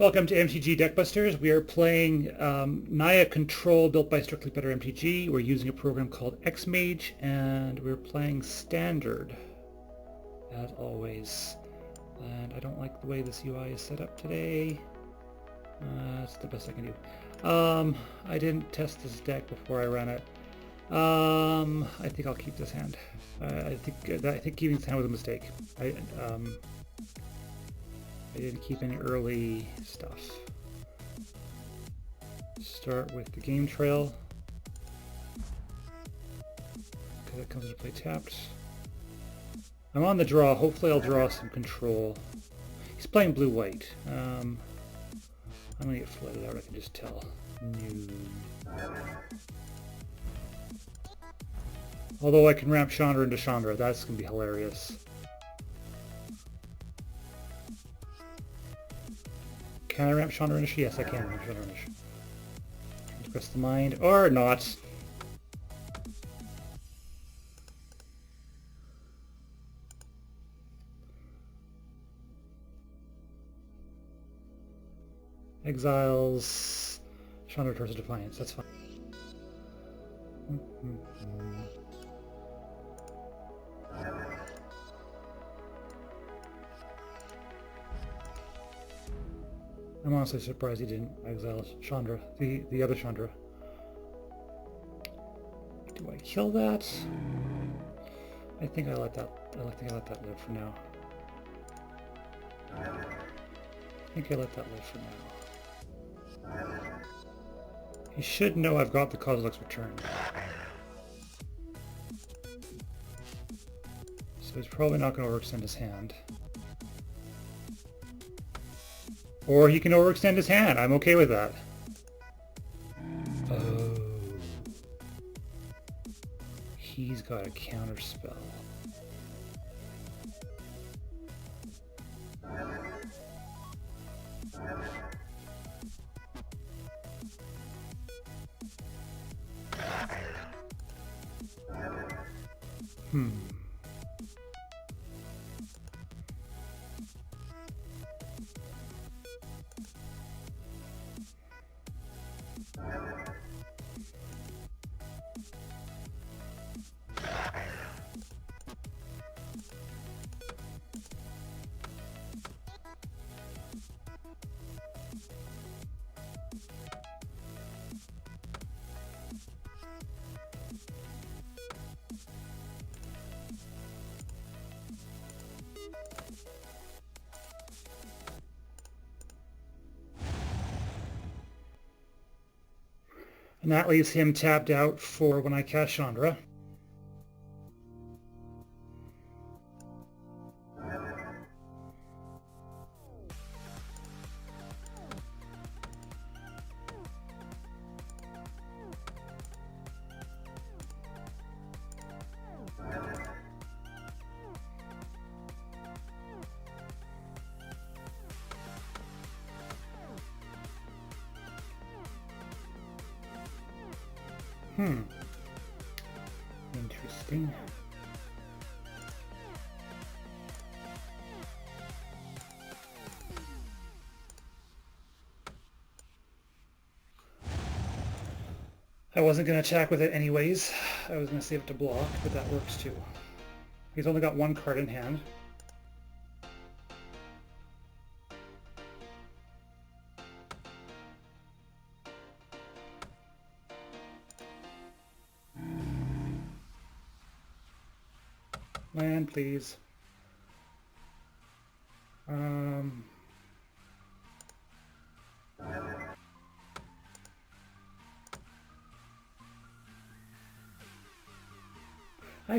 Welcome to MTG Deck Busters. We are playing Naya Control built by Strictly Better MTG. We're using a program called x-mage, and we're playing Standard, as always. And I don't like the way this UI is set up today. That's the best I can do. I didn't test this deck before I ran it. I think I'll keep this hand. I think keeping this hand was a mistake. I didn't keep any early stuff. Start with the game trail, because it comes into play tapped. I'm on the draw. Hopefully I'll draw some control. He's playing blue-white. I'm going to get flooded out, I can just tell. No. Although I can ramp Chandra into Chandra. That's going to be hilarious. Can I ramp Chandra into? Yes, I can ramp Chandra into. Express the mind, or not. Exiles Chandra towards Defiance. That's fine. I'm honestly surprised he didn't exile Chandra, the other Chandra. Do I kill that? I think I let that live for now. He should know I've got the Kozilek's Return. So he's probably not going to overextend his hand. Or he can overextend his hand. I'm okay with that. Oh. He's got a counter spell. And that leaves him tapped out for when I cast Chandra. Interesting. I wasn't going to attack with it anyways. I was going to save it to block, but that works too. He's only got one card in hand. Land, please. I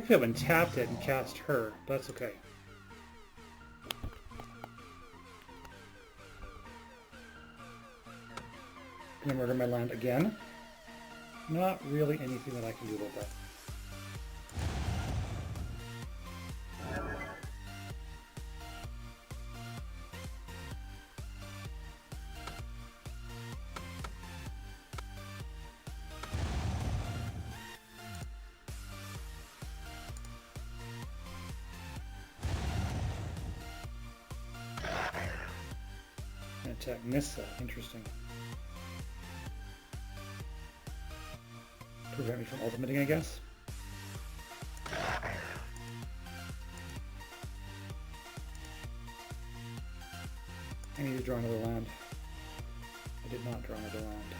could have untapped it and cast her, but that's okay. Gonna murder my land again. Not really anything that I can do about that. And attack Nissa. Interesting. Prevent me from ultimating, I guess. I need to draw another land. I did not draw another land.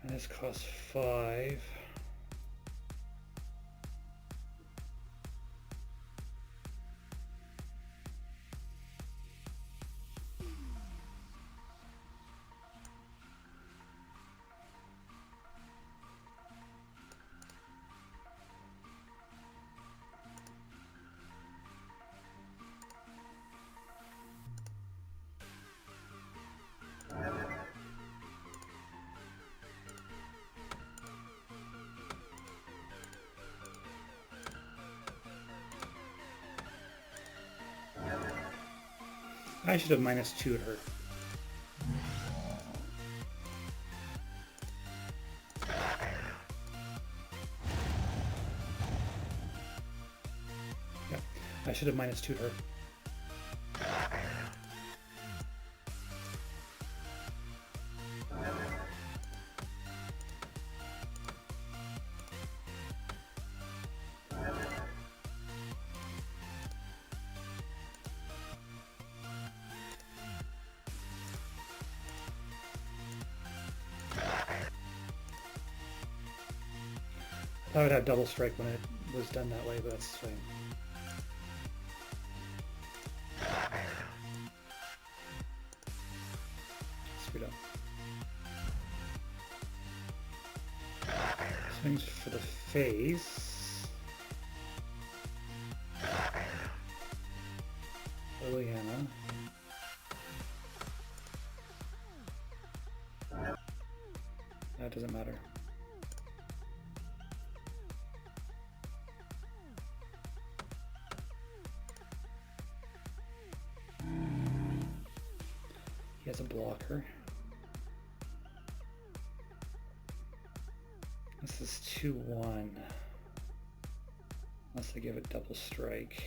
And this costs 5. I should have -2'd her. Yeah, I should have -2'd her. I would have double strike when it was done that way, but that's fine. Speed up. Swings for the face. Liliana. That doesn't matter. He has a blocker. This is 2-1. Unless I give it double strike.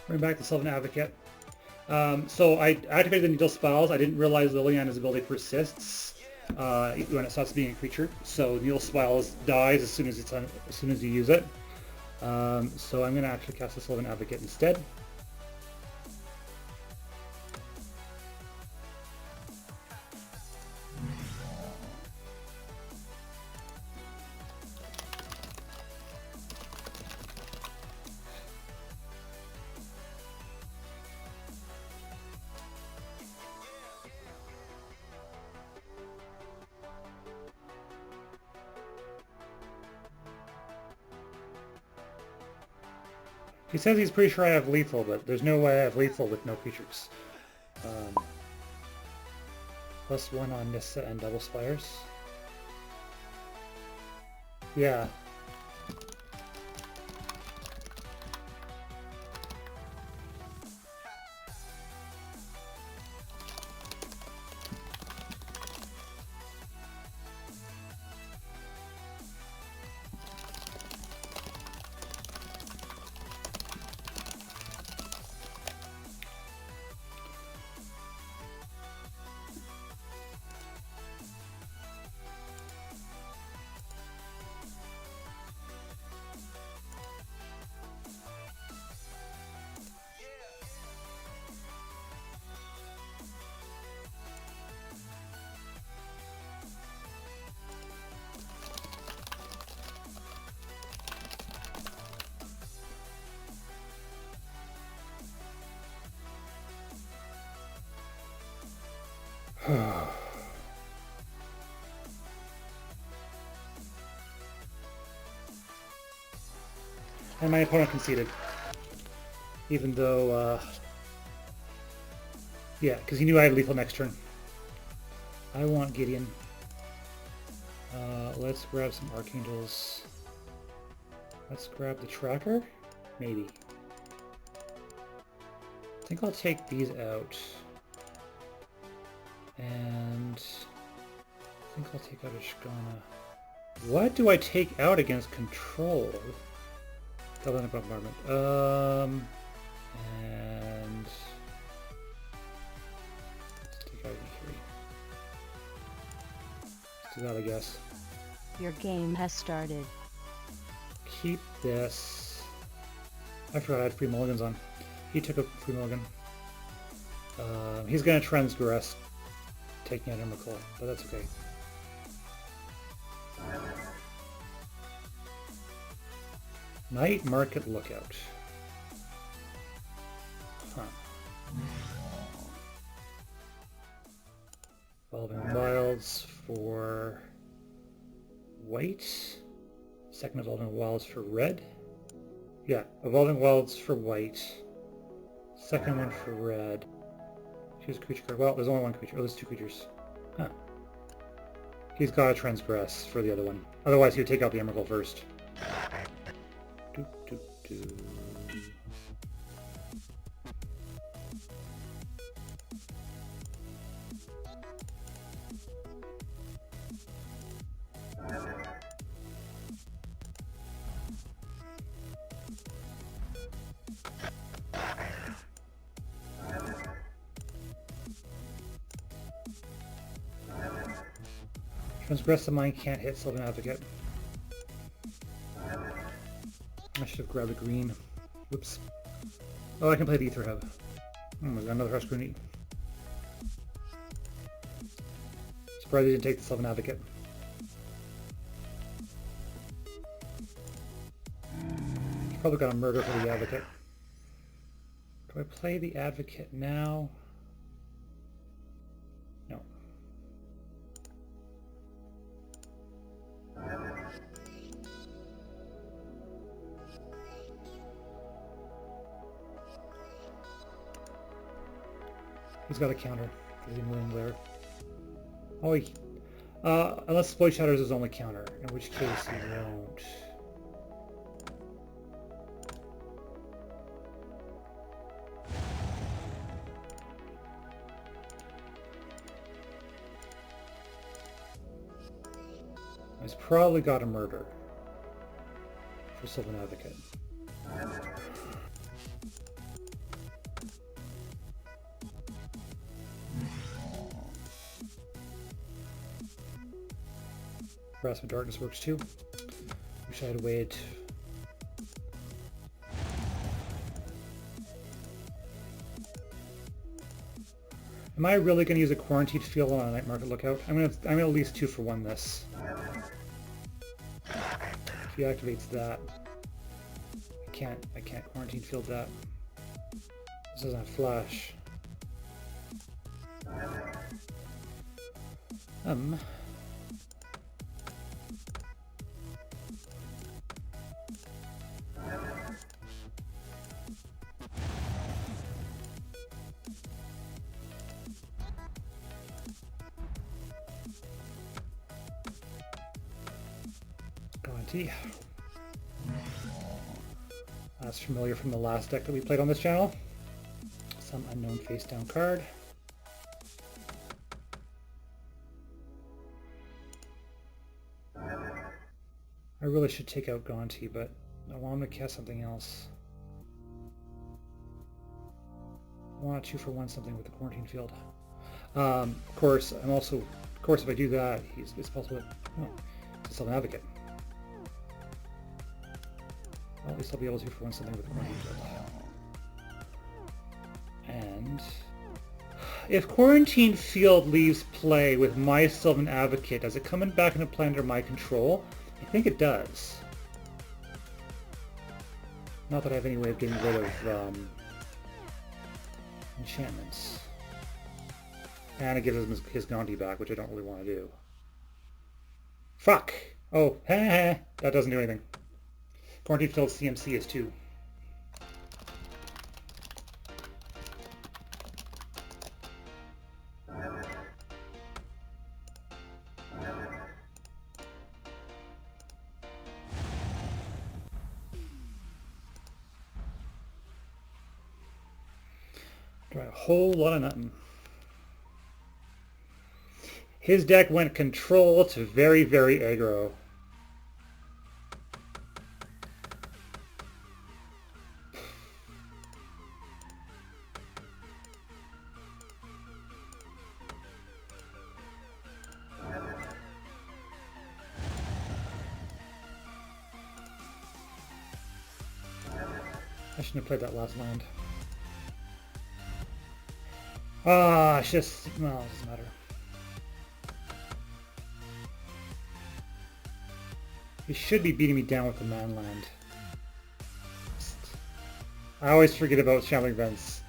Bring back the Sylvan Advocate. So I activated the Needle Spells. I didn't realize Liliana's ability persists when it stops being a creature. So Needle Spells dies as soon as you use it. So I'm going to actually cast the Sylvan Advocate instead. He says he's pretty sure I have lethal, but there's no way I have lethal with no creatures. +1 on Nissa and double spires. Yeah. And my opponent conceded. Even though, yeah, because he knew I had lethal next turn. I want Gideon. Let's grab some Archangels. Let's grab the tracker? Maybe. I think I'll take these out. And I think I'll take out a Shkana. What do I take out against control? Galvanic Bombardment. And let's take out E3. Let's do that, I guess. Your game has started. Keep this. I forgot I had free mulligans on. He took a free mulligan. He's going to transgress, taking out Emrakul, but that's okay. Night Market Lookout. Huh. Evolving Wilds for white. Second Evolving Wilds for red. Yeah, Evolving Wilds for white. Second one for red. Choose a creature card. Well, there's only one creature. Oh, there's two creatures. Huh. He's got to transgress for the other one. Otherwise, he would take out the Emrakul first. Do, do, do. Transgress of mine can't hit Sylvan Advocate. I should have grabbed a green. Whoops. Oh, I can play the Ether Hub. Oh, we got another Harsh Green. Surprised he didn't take the Sylvan Advocate. He's probably got a murder for the Advocate. Do I play the Advocate now? No. He's got a counter for the Moon Glare. Oh, unless Void Shatter is his only counter, in which case he won't. He's probably got a murder for Sylvan Advocate. Harassment Darkness works too. Wish I had waited. Am I really going to use a Quarantined Field on a Night Market Lookout? I'm going to at least 2-for-1 this. If he activates that, I can't Quarantine Field that. This doesn't have flash. That's familiar from the last deck that we played on this channel. Some unknown face down card. I really should take out Gonti, but I want him to cast something else. I want to 2-for-1 something with the Quarantine Field. Of course, if I do that, it's possible that, it's a Sylvan Advocate. Well, at least I'll be able to 2-for-1 something with the Quarantine Field. And if Quarantine Field leaves play with my Sylvan Advocate, does it come back into play under my control? I think it does. Not that I have any way of getting rid of enchantments. And it gives him his bounty back, which I don't really want to do. Fuck! Oh, that doesn't do anything. Quarantine filled CMC is 2. Try a whole lot of nothing. His deck went control to very, very aggro. I shouldn't have played that last land. Ah, it's just, well, it doesn't matter. He should be beating me down with the man land. I always forget about Shambling Vents.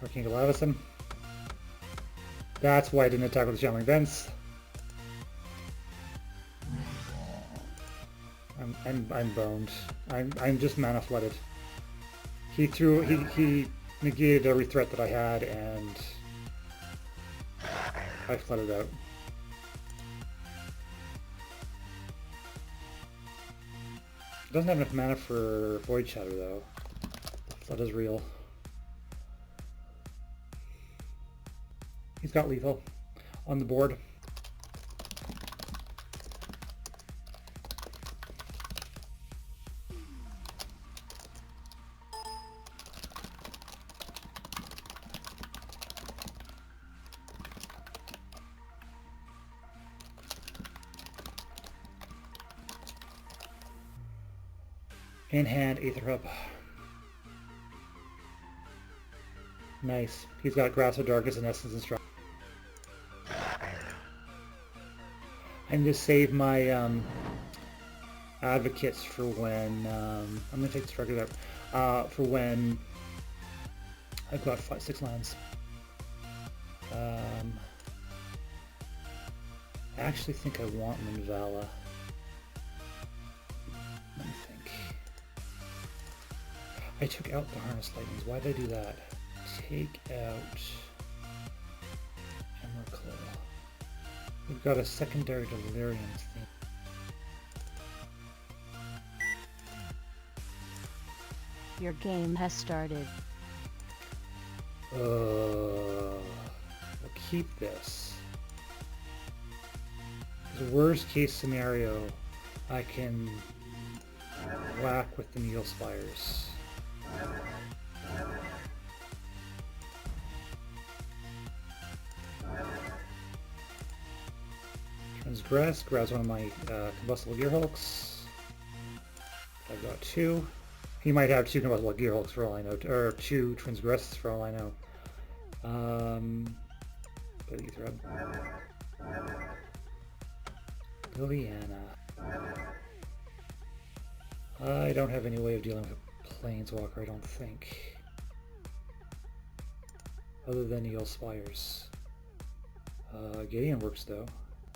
Or King Galavison. That's why I didn't attack with the Shambling Vents. I'm boned. I'm just mana flooded. He negated every threat that I had, and I flooded out. Doesn't have enough mana for Void Shatter though. Flood is real. He's got lethal on the board. In hand, Aether Hub. Nice. He's got Grasp of Darkness and Essence and Strike. I need to save my advocates for when I'm gonna take the Strikers out for when I've got 6 lands. I actually think I want Minvala. Let me think. I took out the Harness Lightnings. Why did I do that? Take out Emrakul. We've got a secondary Delirium thing. Your game has started. We'll keep this. The worst case scenario, I can whack with the Needle Spires. Transgress grabs one of my combustible Gearhulks. I've got 2. He might have 2 combustible Gearhulks for all I know, or 2 Transgresses for all I know. But Ether Hub. Liliana. I don't have any way of dealing with a Planeswalker, I don't think. Other than Needle Spires. Gideon works though.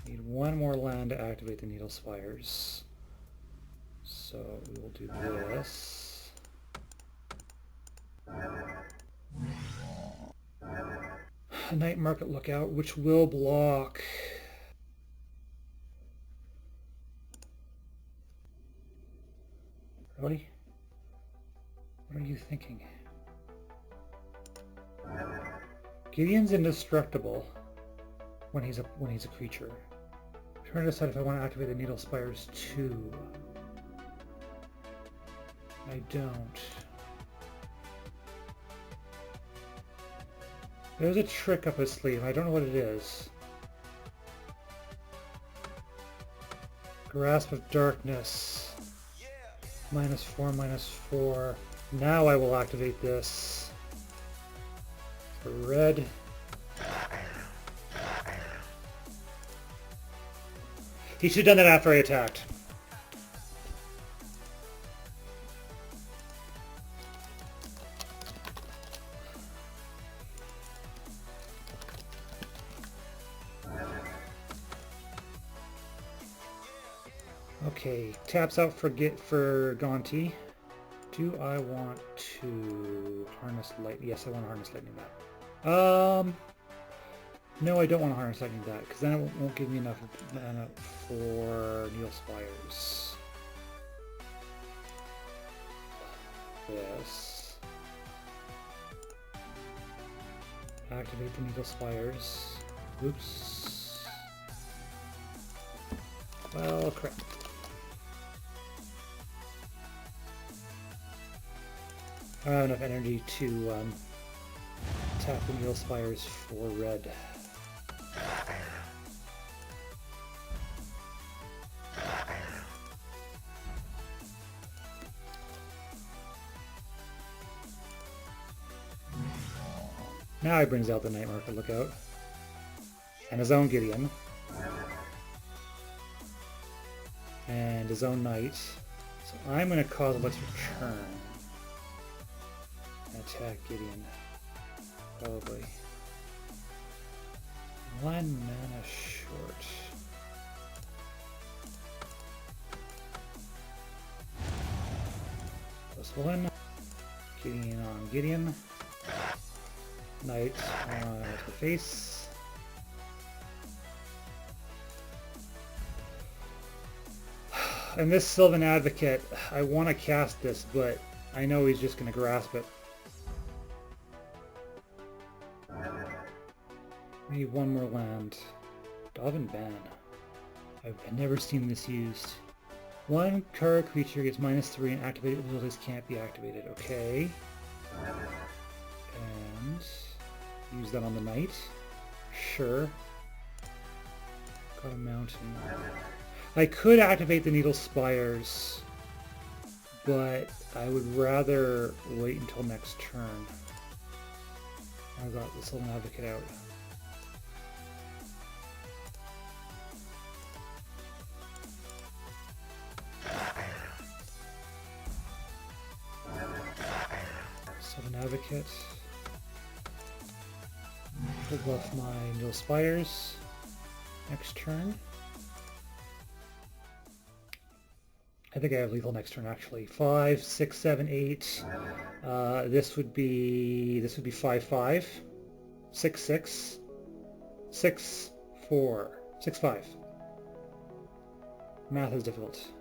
Need 1 more land to activate the Needle Spires. So we will do this. A Night Market Lookout, which will block. Really? What are you thinking? Gideon's indestructible when he's a creature. I'm trying to decide if I want to activate the Needle Spires too. I don't. There's a trick up his sleeve. I don't know what it is. Grasp of Darkness. -4/-4. Now I will activate this. For red. He should have done that after I attacked. Okay, taps out for Gonti. Do I want to harness light? Yes, I want to harness lightning that. No, I don't want to harness lightning that, because then it won't give me enough mana for Needle Spires. This. Activate the Needle Spires. Oops. Well, crap. I don't have enough energy to tap the Needle Spires for red. Now he brings out the Night Market Lookout. And his own Gideon. And his own Knight. So I'm going to cause a Let's Return. And attack Gideon. Probably. 1 mana short. +1. Gideon on Gideon. Knight on the face. And this Sylvan Advocate, I want to cast this, but I know he's just going to grasp it. Maybe one more land. Dovin Ban. I've never seen this used. One card creature gets -3 and activated abilities can't be activated. Okay. And use that on the knight. Sure. Got a mountain. I could activate the Needle Spires, but I would rather wait until next turn. I got the Sylvan Advocate out. Sylvan Advocate. Full buff my Needle Spires next turn. I think I have lethal next turn actually. 5, 6, 7, 8. This would be 5/5. 6, 6. 6, 4. 6, 5. Math is difficult.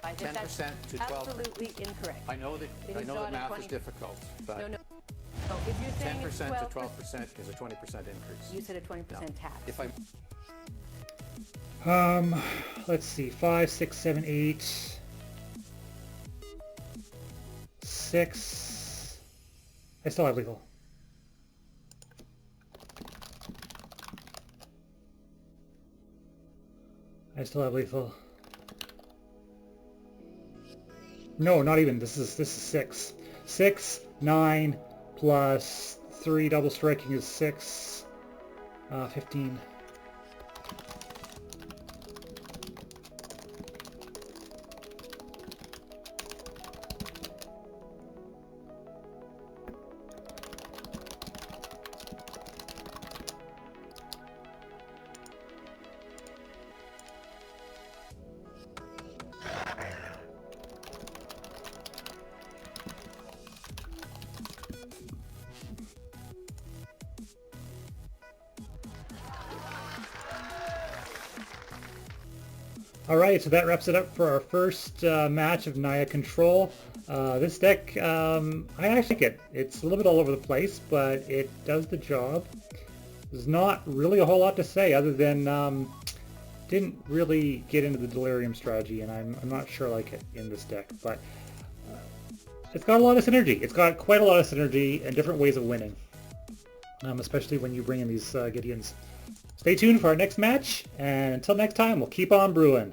I think 10% to 12. absolutely incorrect. I know that math is difficult, but No. So if you're saying 10% it's to 12%, 12% is a 20% increase. you said a 20% tax. If I Let's see. 5, 6, 7, 8. 6. I still have lethal. I still have lethal. No, not even. This is 6. 6, 9 plus 3 double striking is 6. 15. Alright, so that wraps it up for our first match of Naya Control. This deck, I actually like it. It's a little bit all over the place, but it does the job. There's not really a whole lot to say other than didn't really get into the Delirium strategy, and I'm not sure I like it in this deck, but it's got a lot of synergy. It's got quite a lot of synergy and different ways of winning, especially when you bring in these Gideons. Stay tuned for our next match, and until next time, we'll keep on brewing.